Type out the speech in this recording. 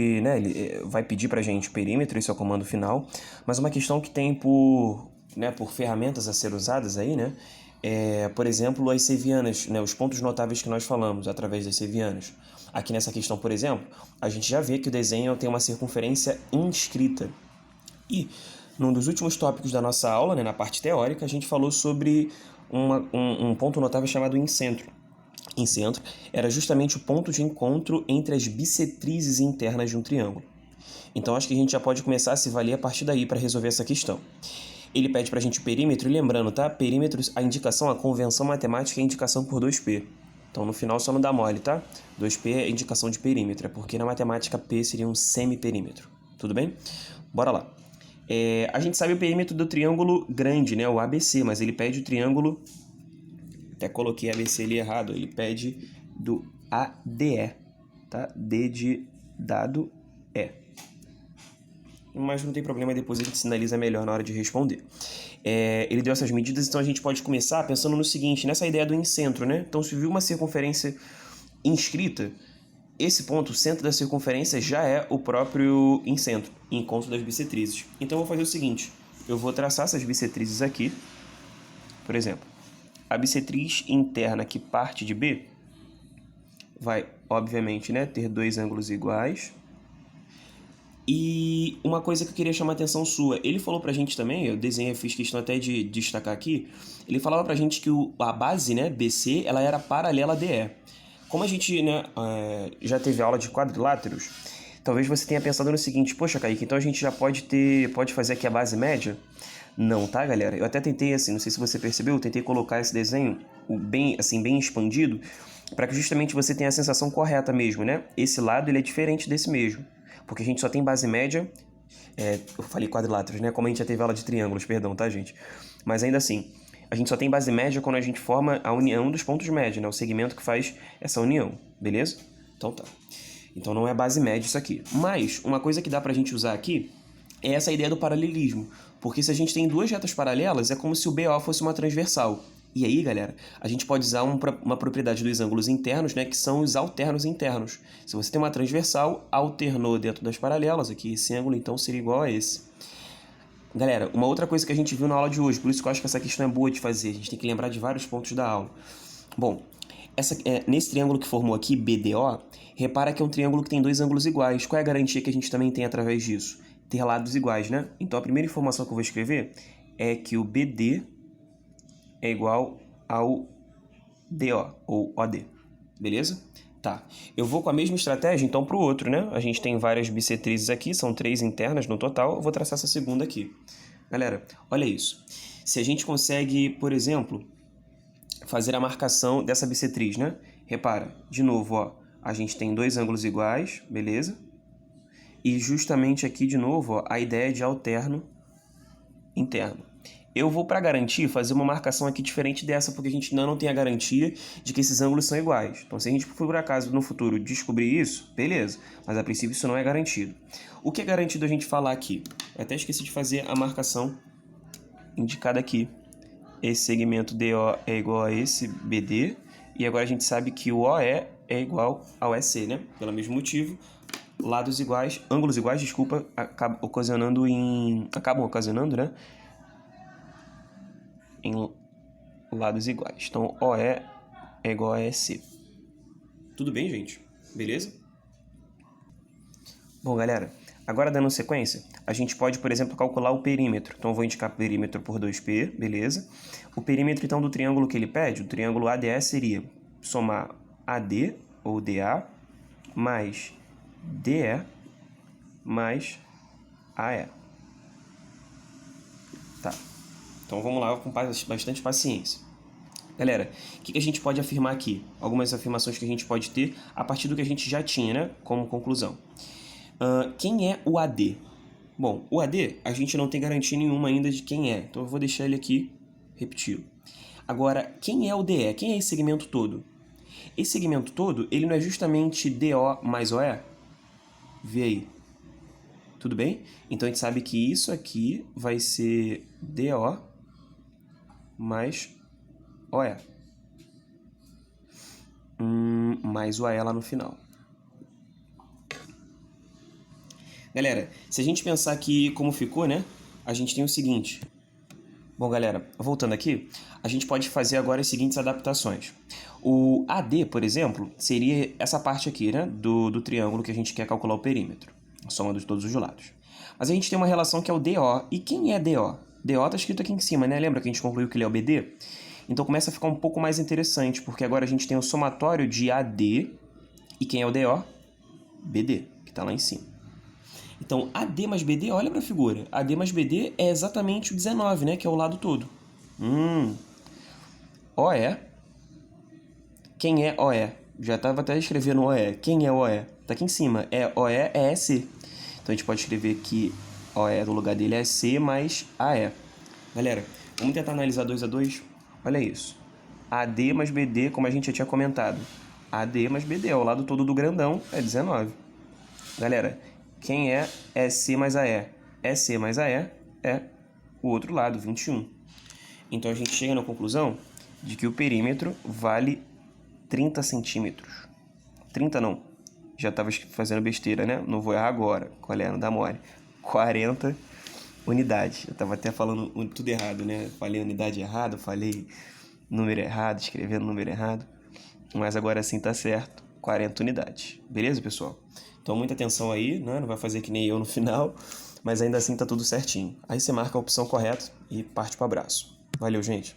Ele vai pedir para a gente o perímetro, esse é o comando final, mas uma questão que tem por ferramentas a ser usadas aí, né? Por exemplo, as sevianas, né, os pontos notáveis que nós falamos através das sevianas. Aqui nessa questão, por exemplo, a gente já vê que o desenho tem uma circunferência inscrita. E num dos últimos tópicos da nossa aula, né, na parte teórica, a gente falou sobre um ponto notável chamado incentro. Incentro era justamente o ponto de encontro entre as bissetrizes internas de um triângulo. Então acho que a gente já pode começar a se valer a partir daí para resolver essa questão. Ele pede para a gente o perímetro, e lembrando, tá? Perímetros, a indicação, a convenção matemática é a indicação por 2P. Então no final só não dá mole, tá? 2P é indicação de perímetro, é porque na matemática P seria um semiperímetro. Tudo bem? Bora lá. A gente sabe o perímetro do triângulo grande, né? O ABC, mas ele pede o triângulo... Até coloquei ABC ali errado. Ele pede do ADE, tá? D de dado E. Mas não tem problema, depois a gente sinaliza melhor na hora de responder. Ele deu essas medidas, então a gente pode começar pensando no seguinte, nessa ideia do incentro, né? Então, se viu uma circunferência inscrita, esse ponto, o centro da circunferência, já é o próprio incentro, encontro das bissetrizes. Então, eu vou fazer o seguinte, eu vou traçar essas bissetrizes aqui, por exemplo. A bissetriz interna que parte de B vai, obviamente, né, ter dois ângulos iguais. E uma coisa que eu queria chamar a atenção sua, ele falou pra gente também, eu desenhei, fiz questão até de destacar aqui, ele falava pra gente que a base, né, BC, ela era paralela a DE. Como a gente, né, já teve aula de quadriláteros, talvez você tenha pensado no seguinte, poxa, Kaique, então a gente já pode fazer aqui a base média? Não, tá, galera? Eu até tentei, assim, não sei se você percebeu, eu tentei colocar esse desenho bem expandido, para que justamente você tenha a sensação correta mesmo, né? Esse lado, ele é diferente desse mesmo, porque a gente só tem base média, eu falei quadriláteros, né? Como a gente já teve aula de triângulos, perdão, tá, gente? Mas ainda assim, a gente só tem base média quando a gente forma a união dos pontos médios, né? O segmento que faz essa união, beleza? Então tá. Então não é base média isso aqui. Mas uma coisa que dá pra gente usar aqui é essa ideia do paralelismo. Porque se a gente tem duas retas paralelas, é como se o BO fosse uma transversal. E aí, galera, a gente pode usar uma propriedade dos ângulos internos, né, que são os alternos internos. Se você tem uma transversal, alternou dentro das paralelas, aqui esse ângulo então seria igual a esse. Galera, uma outra coisa que a gente viu na aula de hoje, por isso que eu acho que essa questão é boa de fazer, a gente tem que lembrar de vários pontos da aula. Bom, nesse triângulo que formou aqui, BDO, repara que é um triângulo que tem dois ângulos iguais. Qual é a garantia que a gente também tem através disso? Ter lados iguais, né? Então a primeira informação que eu vou escrever é que o BD é igual ao DO, ou OD. Beleza? Tá. Eu vou com a mesma estratégia, então, para o outro, né? A gente tem várias bissetrizes aqui, são 3 internas no total. Eu vou traçar essa segunda aqui. Galera, olha isso. Se a gente consegue, por exemplo, fazer a marcação dessa bissetriz, né? Repara, de novo, ó, a gente tem dois ângulos iguais, beleza? E justamente aqui, de novo, ó, a ideia de alterno interno. Eu vou, para garantir, fazer uma marcação aqui diferente dessa, porque a gente ainda não tem a garantia de que esses ângulos são iguais. Então, se a gente, por acaso, no futuro descobrir isso, beleza. Mas, a princípio, isso não é garantido. O que é garantido a gente falar aqui? Eu até esqueci de fazer a marcação indicada aqui. Esse segmento DO é igual a esse BD. E agora a gente sabe que o OE é igual ao EC, né? Pelo mesmo motivo, ângulos iguais, desculpa, acabam ocasionando, né? Em lados iguais. Então, OE é igual a EC. Tudo bem, gente? Beleza? Bom, galera, agora dando sequência, a gente pode, por exemplo, calcular o perímetro. Então, eu vou indicar o perímetro por 2P, beleza? O perímetro, então, do triângulo que ele pede, o triângulo ADE, seria somar AD, ou DA, mais DE, mais AE. Tá. Então, vamos lá com bastante paciência. Galera, o que a gente pode afirmar aqui? Algumas afirmações que a gente pode ter a partir do que a gente já tinha, né? Como conclusão. Quem é o AD? Bom, o AD a gente não tem garantia nenhuma ainda de quem é, então eu vou deixar ele aqui repetido. Agora, quem é o DE? Quem é esse segmento todo? Esse segmento todo, ele não é justamente DO mais OE? Vê aí. Tudo bem? Então a gente sabe que isso aqui vai ser DO mais OE. Mais o AE lá no final. Galera, se a gente pensar aqui como ficou, né? A gente tem o seguinte. Bom, galera, voltando aqui, a gente pode fazer agora as seguintes adaptações. O AD, por exemplo, seria essa parte aqui, né? Do triângulo que a gente quer calcular o perímetro. A soma de todos os lados. Mas a gente tem uma relação que é o DO. E quem é DO? DO está escrito aqui em cima, né? Lembra que a gente concluiu que ele é o BD? Então começa a ficar um pouco mais interessante, porque agora a gente tem o somatório de AD. E quem é o DO? BD, que está lá em cima. Então, AD mais BD, olha para a figura. AD mais BD é exatamente o 19, né? Que é o lado todo. OE. Quem é OE? Já estava até escrevendo OE. Quem é OE? Tá aqui em cima. OE é EC. Então, a gente pode escrever que OE no lugar dele é C mais AE. Galera, vamos tentar analisar 2 a 2? Olha isso. AD mais BD, como a gente já tinha comentado. AD mais BD, o lado todo do grandão é 19. Galera, quem é EC mais AE? EC mais AE é o outro lado, 21. Então, a gente chega na conclusão de que o perímetro vale 30 centímetros. 30 não. Já estava fazendo besteira, né? Não vou errar agora. Qual é? Não dá mole. 40 unidades. Eu estava até falando tudo errado, né? Falei unidade errada, falei número errado, escrevendo número errado. Mas agora sim tá certo. 40 unidades. Beleza, pessoal? Então, muita atenção aí, né? Não vai fazer que nem eu no final. Mas ainda assim tá tudo certinho. Aí você marca a opção correta e parte pro abraço. Valeu, gente.